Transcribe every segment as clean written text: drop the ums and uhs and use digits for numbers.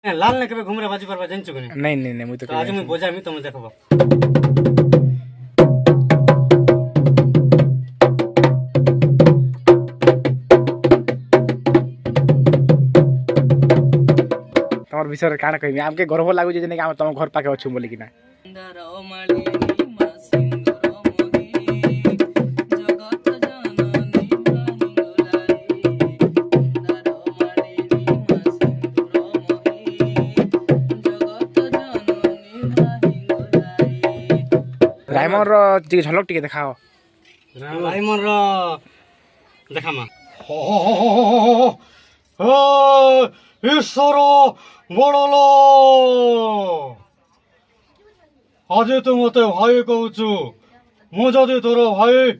लाल ने केबे घुमरे बाजी परबा जानछु कि नहीं नहीं नहीं मुझे तो आज मुई बजामी तुम देखबो। तमर विषय काना कहबी आमके गर्व लागु जे कि हम तम घर पाके अछु बोली कि ना रायमन रो टिके झलक टिके देखाओ रायमन रो देखामा ईश्वर बड़ल आज तू मत भाई कहचु मुझे तोर भाई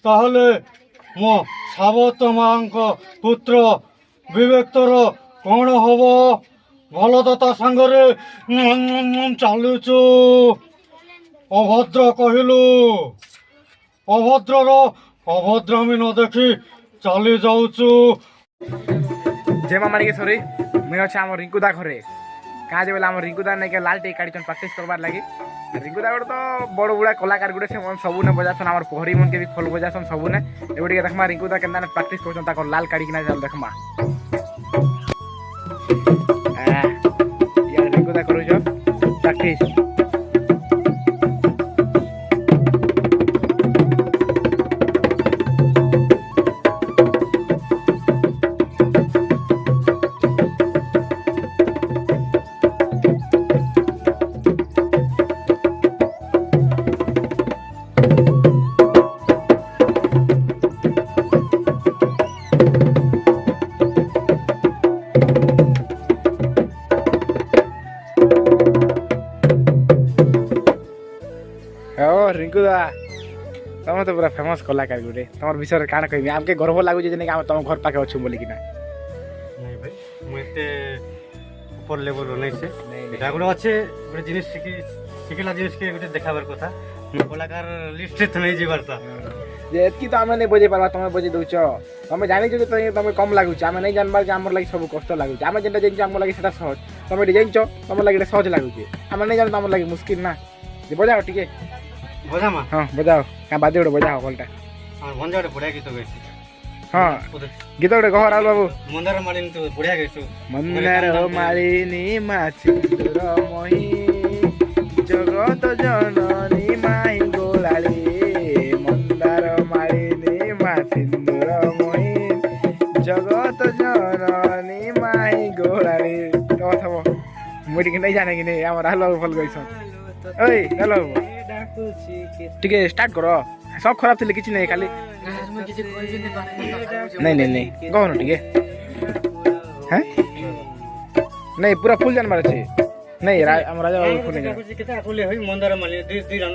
ताहले मो सावत माँ पुत्र विवेक्तर कौन हम भल तो ता सांगरे चलुचु अभद्र कहलु अभद्रर अभद्रामी न देखी चली जाऊचु। जय मामा के सॉरी मैं अच्छा हम रिंकुदा घरे कहाँ जे हम रिंकुदा नहीं के लाल टे काड़ी प्रैक्टिस करबार लगी रिंकुदा गोटे तो बड़ बुढ़ा कलाकार गुटे से मन सबू ने बजासन आम पोहरी मन के भी खोल बजासन सबू ने एगुटे देखमा रिंकुदा के प्रैक्टिस कर लाल काड़ी किना चल देखमा यार रिंकुदा करू प्रैक्टिस रिंकुदा तुम तो पूरा फेमस कलाकार गुटे तुम विषय काना कहबी आमके गर्व लागु जे कि हम तम घर पाके अछु बोली कि ना नहीं भाई मु एते ऊपर लेवल रो नहीं से एटा गुटे अच्छे गुटे जिनिस सिखिला जिनिस के गुटे देखाबर कथा कलाकार लिस्ट तो नहीं जीवार था जे एतकी तो आमे नहीं बजे पारबा तुम बजे दउछ तुम जानि जे तुम कम लागु आमे नहीं जानबार जे हमर लागि सब कष्ट लागु आमे जेटा जेन हमर लागि सेटा सहज तुम जानिछ तुम लागि सहज लागु आमे नहीं जान हमर लागि मुश्किल ना जे बजाओ टिके बजामा हाँ बजाओ क्या बादे गोटे बजाओ कलटा और भंजा गोटे बढ़िया गीत गैसी हाँ गीत गोटे कह राहुल बाबू मंदार मालिनी तो बढ़िया गैसु मंदार मालिनी माछिंदुर मही जगत जननी माई गोलाली मंदार मालिनी माछिंदुर मही जगत जननी माई गोलाली तो थबो मुई नहीं जाने कि नहीं हम राहुल बाबू फल गइस ओए हेलो ठीक है स्टार्ट करो सब खराब थे किसी नहीं खाली नहीं नहीं नहीं कहो ना ठीक है नहीं पूरा फुल जानवर अच्छे नहीं हम राजा बाबू फुल नहीं कितना फुले होई मंदार मालिनी दी रन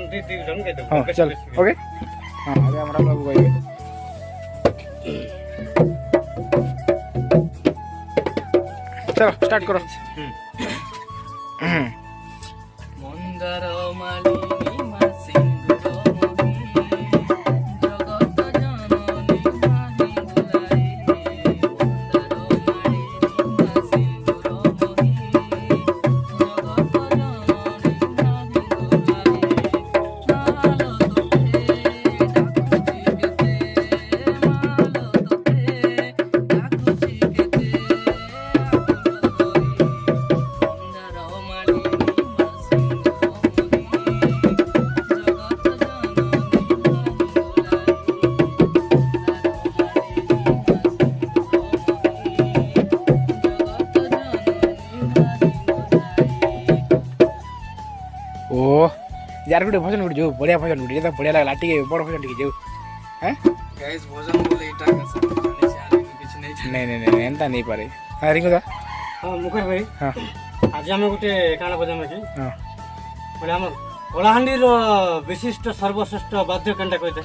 के दो हां चल ओके हां अबे हम राजा बाबू गए चलो स्टार्ट करो मंदार मालिनी माछिंदुर मही जगत जननी माही गोलाली मंदार मालिनी माछिंदुर मही जगत जननी माही गोलाली मालो तोते डाकुची केते मालो तोते डाकुची केते मंदार मालिनी ओ यार गुटे भजन गुटे जो बढ़िया भजन गुटे तो बढ़िया लागला टिके बड़ भजन टिके जो हैं गाइस भजन बोले इटा का सब जाने से आगे कुछ नहीं नहीं नहीं नहीं एंता नहीं पारे हां रिंकुदा हां मुकर भाई हां आज हमें गुटे काना बजामे की हां बोले हम कलाहांडी रो विशिष्ट सर्वश्रेष्ठ वाद्य कंडा कहते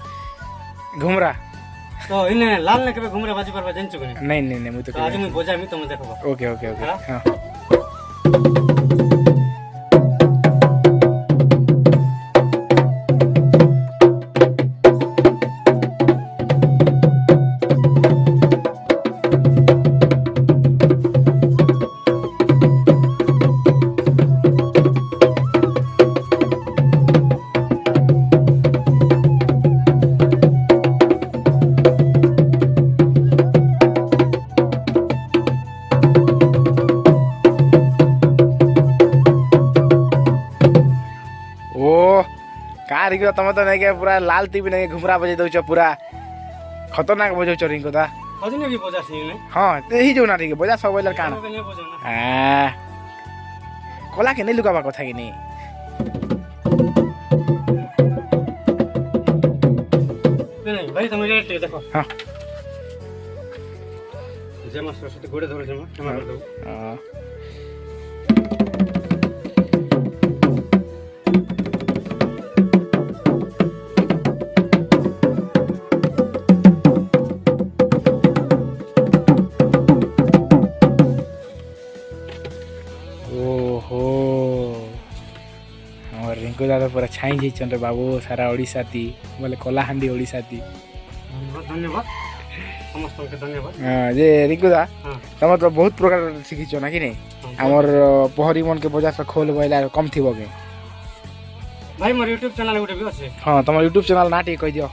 घुमरा तो इने लाल ने केबे घुमरे बाजी परबा जानछु कि नहीं नहीं नहीं मुझे तो आज मुई बजामी तुम देखबो। ओके ओके ओके हाँ? हां ରିଙ୍କୁ ତମେ ତ ନାଇଁ ପୁରା ଲାଲ ଟିଭି ନାଇଁ ଘୁମରା ବଜେଇ ଦଉଛ ପୁରା ଖତରନାକ ବଜଉଛ ରିଙ୍କୁ ଦା ହଜିନେ ବି ବଜା ସିନେ ହଁ ହେଇ ଯାଉ ନା ଟିକେ ବଜା ସବୁ କାଣ ନେ ବଜା ନା କଲା କେ ନେଇ ଲୁକାବା କଥା କି ନେଇ ନାଇଁ ଭାଇ ତମେ ଟିକେ ଦେଖ ହଁ ଜେମା ସରସ୍ୱତୀ ଗୋଡେ ଧরে ଜେମା କ୍ଷମା କରି ଦଉ ଓହୋ আমার রিঙ্কু দাদা পুরা ছাই যাইছেন রে বাবু সারা ওড়িশাতি বলে কলাহান্ডি ওড়িশাতি ধন্যবাদ ସମସ୍ତଙ୍କୁ ଧନ୍ୟବାଦ ଯେ ରିଙ୍କୁ ଦା ହଁ ତମର ତ ବହୁତ ପ୍ରକାର ଶିଖିଛ ନା କି ନାଇଁ ଆମର ପହରି ମନକେ ବଜାର ଖୋଲ ବଇଲା କମ୍ ଥିବ କି ଭାଇ ମୋର ୟୁଟ୍ୟୁବ ଚ୍ୟାନେଲ ଗୋଟେ ବି ଅଛି ହଁ ତମର ୟୁଟ୍ୟୁବ ଚ୍ୟାନେଲ ନା ଟିକେ କହିଦିଅ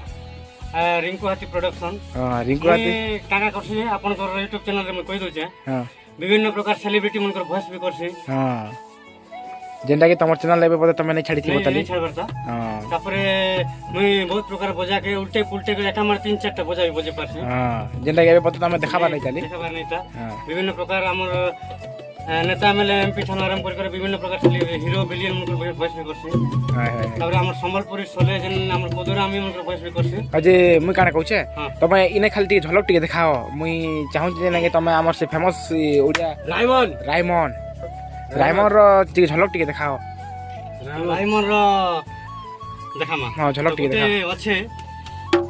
ରିଙ୍କୁ ହାତୀ ପ୍ରଡକ୍ସନ ହଁ ରିଙ୍କୁ ହାତୀ କାଣା କରସି ଆପଣଙ୍କର ୟୁଟ୍ୟୁବ ଚ୍ୟାନେଲରେ ମୁଁ କହି ଦଉଛେ ହଁ ବିଭିନ୍ନ ପ୍ରକାର ସେଲିବ୍ରିଟି ମାନଙ୍କର ଭଏସ ବି କରସି ହଁ ଯେନ୍ଟା କି ତମର ଚ୍ୟାନେଲ ଏବେ ବୋଧେ ତମେ ନେଇ ଛାଡ଼ିଥିବ ତାଲି ଛାଡ଼ବାରଟା ହଁ ତାପରେ ମୁଇଁ ବହୁତ ପ୍ରକାର ବଜାକେ ଉଲ୍ଟେ ପୁଲ୍ଟେ କରି ଏକା ମାର 3-4ଟା ବଜା ବି ବଜେଇ ପାରସି ହଁ ଯେନ୍ଟା କି ଏବେ ବୋଧେ ତମେ ଦେખાବା ନାଇଁ ତାଲି ଦେଖାବାର ନେଇତା ହଁ ବିଭିନ୍ନ ପ୍ରକାର ଆମର ନେତା ଏମଏଲଏ ଏମପି ଠାନୁ ଆରମ୍ଭ କରି ବିଭିନ୍ନ ପ୍ରକାର ହିରୋ ବିଲିୟନ ମାନଙ୍କର ଭଏସ ବି କରସି ହଁ ହଁ ତାପରେ ଆମର ସମ୍ବଲପୁରୀ ସଲେ ଯେନ୍ ଆମର କୋଦରାମୀ ମାନଙ୍କର ଭଏସ ବି କରସି ଆଉ ଯେ ମୁଇଁ କାଣା କହୁଛେ ହଁ। ତମେ ଇନେ ଖାଲି ଟିକେ ଝଲକ ଟିକେ ଦେଖାଅ ମୁଇଁ ଚାହୁଁଛି ଯେ ନାଇଁ ତମେ ଆମର ସେ ଫେମସ ଓଡ଼ିଆ ରାଇମନର ଟିକେ ଝଲକ ଟିକେ ଦେଖାଅ ରାଇମନର দেখামা ହଁ ଝଲକ ଟିକେ ଦେଖାଅ ଅଛି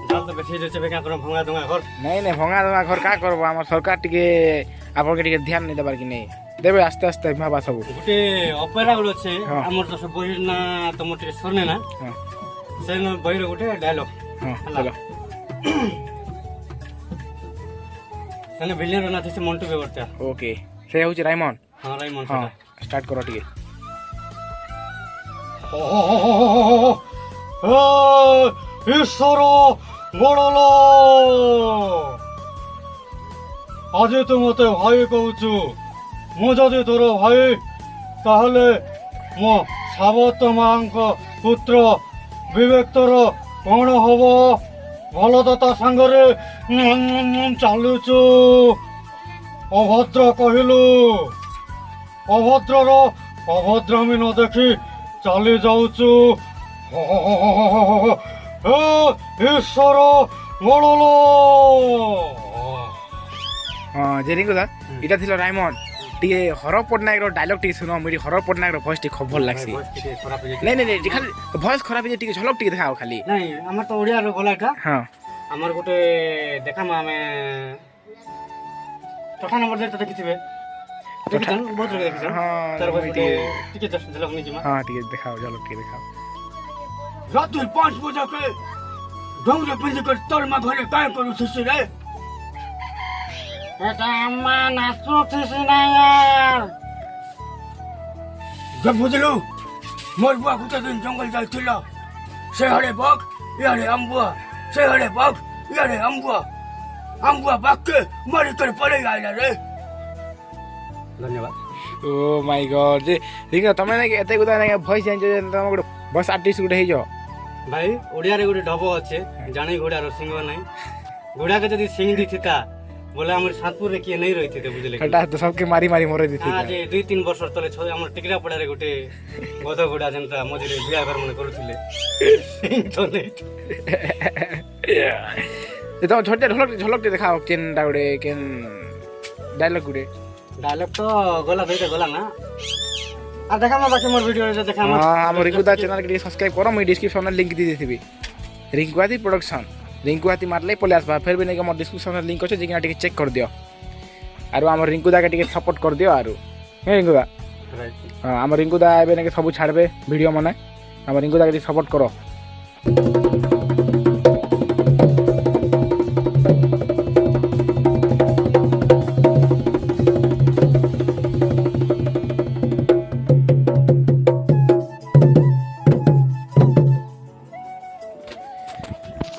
জাল তো বেশি যাচ্ছে বেকা করে ভঙ্গা দঙ্গা ঘর ନାଇଁ ନାଇଁ ଭଙ୍ଗା ଦଙ୍ଗା ଘର କାଁ କରବ ଆମର ସରକାର ଟିକେ ଆପଣকে ଟିକେ ଧ୍ୟାନ ନେଇ ଦେବାର କି ନାଇଁ ଦେବେ ଆସ୍ତେ ଆସ୍ତେ ଭାବା ସବୁ গোটে অপেরা গুলো আছে হ্যাঁ। আমার তো সব বই না তোমার টিকে শোনে না ହଁ সেই বইর গোটে ডায়লগ ହଁ ହେଲା। ଚାଲ সেনে ভিলিয়ন না থিছে মন্টু বেবরটা ଓକେ ସେ ହେଉଛି ରାଇମନ হ্যাঁ রাইমন ହଁ ଷ୍ଟାର୍ଟ କର ଟିକେ ঈশ্বর বড়ল আজ তো মতে ভাই কହୁଛୁ ମୁଁ ଯଦି ତୋର ଭାଇ ତାହେଲେ ମୋ ସାବତ ମାଙ୍କ ପୁତ୍ର ବିବେକର କ'ଣ ହବ ଭଲ ତ ତା ସାଙ୍ଗରେ ଚାଲୁଛୁ ଅଭଦ୍ର କହିଲୁ ଅଭଦ୍ରର ଅଭଦ୍ରାମୀ ନ ଦେଖି ଚାଲି ଯାଉଛୁ ଈଶ୍ୱର ବଳଲ ହଁ ଯେ ରିଙ୍କୁ ଦା ଏଇଟା ଥିଲା ରାଇମନ ଟିକେ ହର ପଟ୍ଟନାୟକର ଡାଇଲଗ ଟିକେ ଶୁଣ ମୁଇଁ ହର ପଟ୍ଟନାୟକର ଭଏସ ଟିକେ ଖୁବ୍ ଭଲ ଲାଗ୍ସି ভয়েস টিকে খারাপ হয়ে যাচ্ছে ନାଇଁ ନାଇଁ ନାଇଁ ଖାଲି ଭଏସ ଖରାପ ହେଇଯାଏ ଟିକେ ଝଲକ ଟିକେ ଦେଖାଅ ଖାଲି নাই আমার তো ওড়িয়ার গলাটা ହଁ আমার গোটে দেখামা আমি ছটা নম্বর যেটা দেখিছিবে দেখিছেন বহুত লোক দেখিছেন ହଁ তার ମୁଇଁ বয়স ଟିକେ টিকে ঝলক নিয়ে যাবা ହଁ ଟିକେ ଦେଖାଅ ଝଲକ ଟିକେ ଦେଖାଅ রাত্রি 5 বজাকে ডংরে পিঁধি করে তোর মা ঘরে কায় করুছিস রে এটা আম্মা নাচুছিস না यार যে বুঝলু মোর বুয়া গুটা দিন জঙ্গল যাইছিল সে হরে বক ইয়ারে আম্বুয়া সে হরে বক ইয়ারে আম্বুয়া আম্বুয়া বাককে মারি করে পড়ে আইলা রে ধন্যবাদ ଓ ମାଇ ଗଡ୍ ଯେ ରିଙ୍କୁ ଦା ତମେ ନାଇଁ ଏତେ ଗୁଡ଼ା ନାଇଁ ଭଏସ ଜାଣିଛ ଯେ ତମେ ଗୋଟେ ବସ୍ ଆର୍ଟିଷ୍ଟ ଗୋଟେ ହେଇଯାଅ ভাই ওড়িয়ারে গোটে ঢব আছে জানি ঘোড়ার সিংহ নাই ঘোড়াকে যদি সিং দিথিতা বলে আমার সাতপুরে কিয়ে নেই রইতে বুঝলে কি? ସେଟା ତ ସବୁକେ ମାରି ମାରି ମରେଇ ଦେଇଥିଲି আজ 2-3 বছর তলে আমার টিকরা পড়ারে গোটে গধ ঘোড়া যেটা মঝিরে বিয়াঘর মনে করুଥିଲେ সিং তো নেই ଯେ ତମ ଝଟେ ଝଲକ ଝଲକ ଟିକେ ଦେଖାଅ କେନ୍ଟା ଗୋଟେ କେନ୍ ଡାଇଲଗ ଗୋଟେ ডায়লগ তো গলা ধইতে গলা না আর দেখামা বাকি মোর ভিডিওরে দেখামা ହଁ ଆମ ରିଙ୍କୁ ଦା ଚ୍ୟାନେଲକେ ଟିକେ ସବସ୍କ୍ରାଇବ କର ମୁଇଁ ଡିସ୍କ୍ରିପ୍ସନରେ ଲିଙ୍କ ଦେଇ ଦେଇଥିବି ରିଙ୍କୁ ହାତୀ ପ୍ରଡକ୍ସନ ରିଙ୍କୁ ହାତୀ ମାରଲେ ପଳେଇ আসবা ଫେର ବି ନାଇଁ ମୋର ଡିସ୍କ୍ରିପ୍ସନରେ ଲିଙ୍କ ଅଛି ଯାଇକିନା ଟିକେ ଚେକ୍ କରିଦିଅ ଆରୁ ଆମ ରିଙ୍କୁ ଦାକେ ଟିକେ ସପୋର୍ଟ କରିଦିଅ ଆରୁ ହେ ରିଙ୍କୁ ଦା ହଁ ଆମ ରିଙ୍କୁ ଦା ଏବେ ନାଇଁ ସବୁ ଛାଡ଼ବେ ଭିଡ଼ିଓ ମାନେ ଆମ ରିଙ୍କୁ ଦାକେ ଟିକେ ସପୋର୍ଟ କର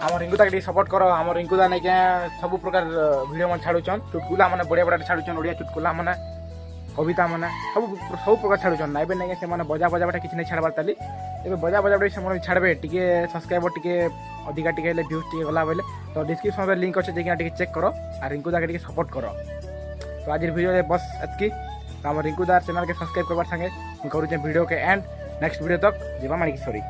ଆମ ରିଙ୍କୁ ଦାକେ ଟିକେ ସପୋର୍ଟ କର ଆମ ରିଙ୍କୁ ଦା ନାଇଁ ସବୁ ପ୍ରକାର ଭିଡ଼ିଓ ମାନେ ଛାଡ଼ୁଛନ୍ ଚୁଟକୁଲା ମାନେ ବଢ଼ିଆ ବଢ଼ିଆ ଛାଡ଼ୁଛନ୍ ଓଡ଼ିଆ ଚୁଟକୁଲା ମାନେ कविता मैंने सब सब प्रकार छाड़ुन ना एवं नहीं से बजा बजाटा किसी नहीं छाड़बार ताली एवं बजा बजाटा से छाड़े टी सब्सक्राइबर टी अधिका टी भ्यूज टी गला बोले तो डिस्क्रिप्शन में लिंक अच्छे देखिए चेक कर और रिंकू दा के सपोर्ट कर। तो आज वीडियो बस एतकी तो आम रिंकू दार चैनल के सब्सक्राइब करवार संगे करुचे वीडियो के एंड नेक्स्ट वीडियो तक जीवा माणिकेश्वरी।